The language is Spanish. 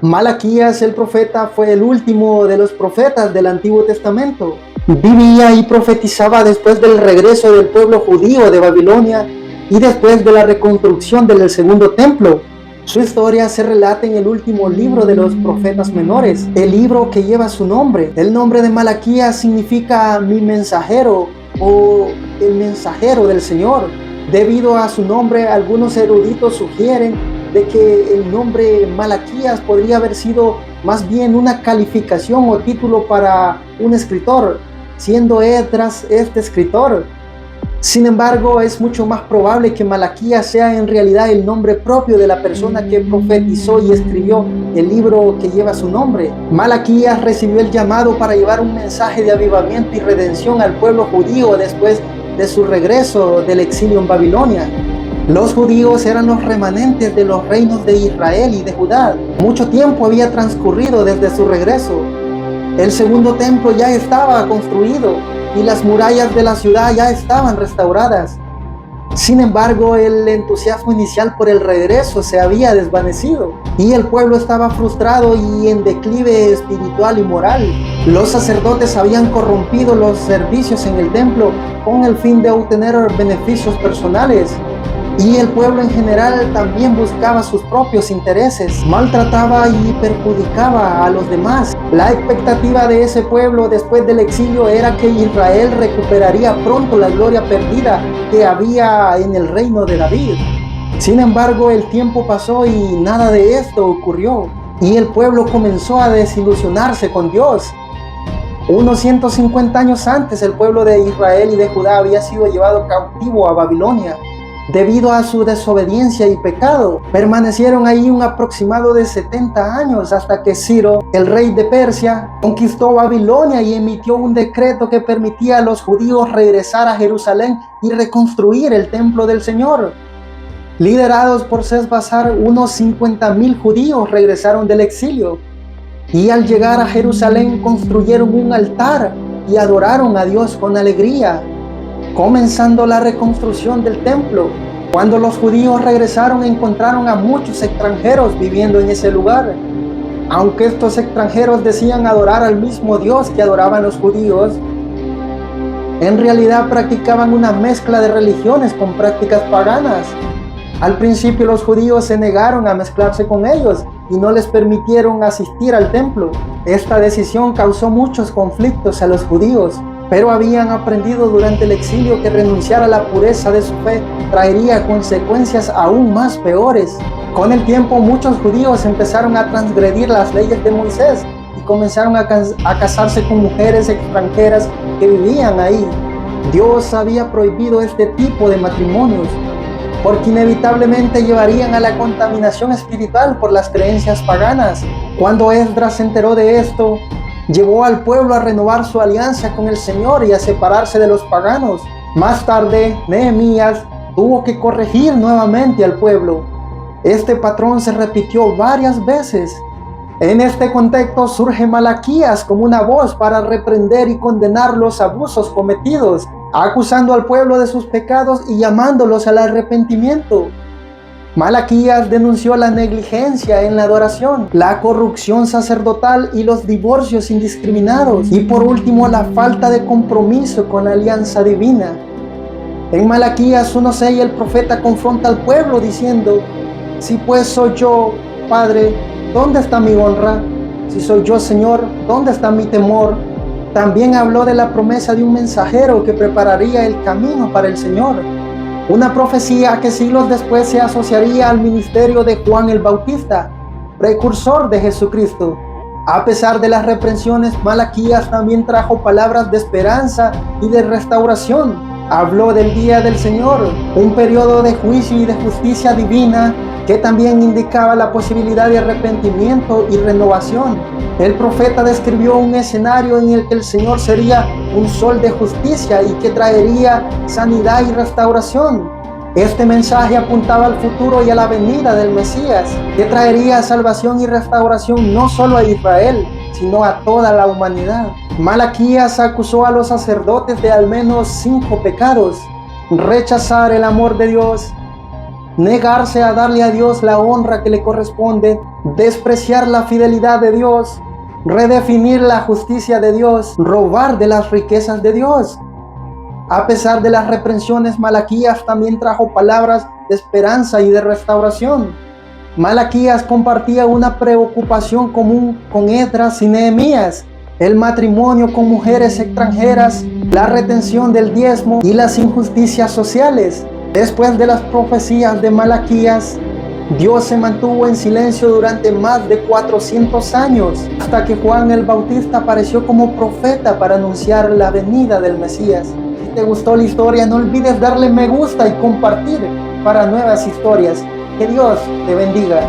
Malaquías el profeta fue el último de los profetas del Antiguo Testamento. Vivía y profetizaba después del regreso del pueblo judío de Babilonia y después de la reconstrucción del segundo templo. Su historia se relata en el último libro de los profetas menores, el libro que lleva su nombre. El nombre de Malaquías significa mi mensajero o el mensajero del Señor. Debido a su nombre, algunos eruditos sugieren de que el nombre Malaquías podría haber sido más bien una calificación o título para un escritor, siendo Esdras este escritor. Sin embargo, es mucho más probable que Malaquías sea en realidad el nombre propio de la persona que profetizó y escribió el libro que lleva su nombre. Malaquías recibió el llamado para llevar un mensaje de avivamiento y redención al pueblo judío después de su regreso del exilio en Babilonia. Los judíos eran los remanentes de los reinos de Israel y de Judá. Mucho tiempo había transcurrido desde su regreso. El segundo templo ya estaba construido y las murallas de la ciudad ya estaban restauradas. Sin embargo, el entusiasmo inicial por el regreso se había desvanecido y el pueblo estaba frustrado y en declive espiritual y moral. Los sacerdotes habían corrompido los servicios en el templo con el fin de obtener beneficios personales. Y el pueblo en general también buscaba sus propios intereses, maltrataba y perjudicaba a los demás. La expectativa de ese pueblo después del exilio era que Israel recuperaría pronto la gloria perdida que había en el reino de David. Sin embargo, el tiempo pasó y nada de esto ocurrió, y el pueblo comenzó a desilusionarse con Dios. Unos 150 años antes, el pueblo de Israel y de Judá había sido llevado cautivo a Babilonia. Debido a su desobediencia y pecado, permanecieron ahí un aproximado de 70 años hasta que Ciro, el rey de Persia, conquistó Babilonia y emitió un decreto que permitía a los judíos regresar a Jerusalén y reconstruir el templo del Señor. Liderados por Sesbazar, unos 50,000 judíos regresaron del exilio y al llegar a Jerusalén construyeron un altar y adoraron a Dios con alegría, comenzando la reconstrucción del templo. Cuando los judíos regresaron, encontraron a muchos extranjeros viviendo en ese lugar. Aunque estos extranjeros decían adorar al mismo Dios que adoraban los judíos, en realidad practicaban una mezcla de religiones con prácticas paganas. Al principio los judíos se negaron a mezclarse con ellos y no les permitieron asistir al templo. Esta decisión causó muchos conflictos a los judíos, pero habían aprendido durante el exilio que renunciar a la pureza de su fe traería consecuencias aún más peores. Con el tiempo, muchos judíos empezaron a transgredir las leyes de Moisés y comenzaron a casarse con mujeres extranjeras que vivían ahí. Dios había prohibido este tipo de matrimonios, porque inevitablemente llevarían a la contaminación espiritual por las creencias paganas. Cuando Esdras se enteró de esto, llevó al pueblo a renovar su alianza con el Señor y a separarse de los paganos. Más tarde, Nehemías tuvo que corregir nuevamente al pueblo. Este patrón se repitió varias veces. En este contexto surge Malaquías como una voz para reprender y condenar los abusos cometidos, acusando al pueblo de sus pecados y llamándolos al arrepentimiento. Malaquías denunció la negligencia en la adoración, la corrupción sacerdotal y los divorcios indiscriminados, y por último la falta de compromiso con la alianza divina. En Malaquías 1:6 el profeta confronta al pueblo diciendo: si pues soy yo, Padre, ¿dónde está mi honra? Si soy yo, Señor, ¿dónde está mi temor? También habló de la promesa de un mensajero que prepararía el camino para el Señor. Una profecía que siglos después se asociaría al ministerio de Juan el Bautista, precursor de Jesucristo. A pesar de las reprensiones, Malaquías también trajo palabras de esperanza y de restauración. Habló del día del Señor, un periodo de juicio y de justicia divina que también indicaba la posibilidad de arrepentimiento y renovación. El profeta describió un escenario en el que el Señor sería un sol de justicia y que traería sanidad y restauración. Este mensaje apuntaba al futuro y a la venida del Mesías, que traería salvación y restauración no solo a Israel, sino a toda la humanidad. Malaquías acusó a los sacerdotes de al menos 5 pecados: rechazar el amor de Dios, negarse a darle a Dios la honra que le corresponde, despreciar la fidelidad de Dios, redefinir la justicia de Dios, robar de las riquezas de Dios. A pesar de las reprensiones, Malaquías también trajo palabras de esperanza y de restauración. Malaquías compartía una preocupación común con Esdras y Nehemías: el matrimonio con mujeres extranjeras, la retención del diezmo y las injusticias sociales. Después de las profecías de Malaquías, Dios se mantuvo en silencio durante más de 400 años, hasta que Juan el Bautista apareció como profeta para anunciar la venida del Mesías. Si te gustó la historia, no olvides darle me gusta y compartir para nuevas historias. Que Dios te bendiga.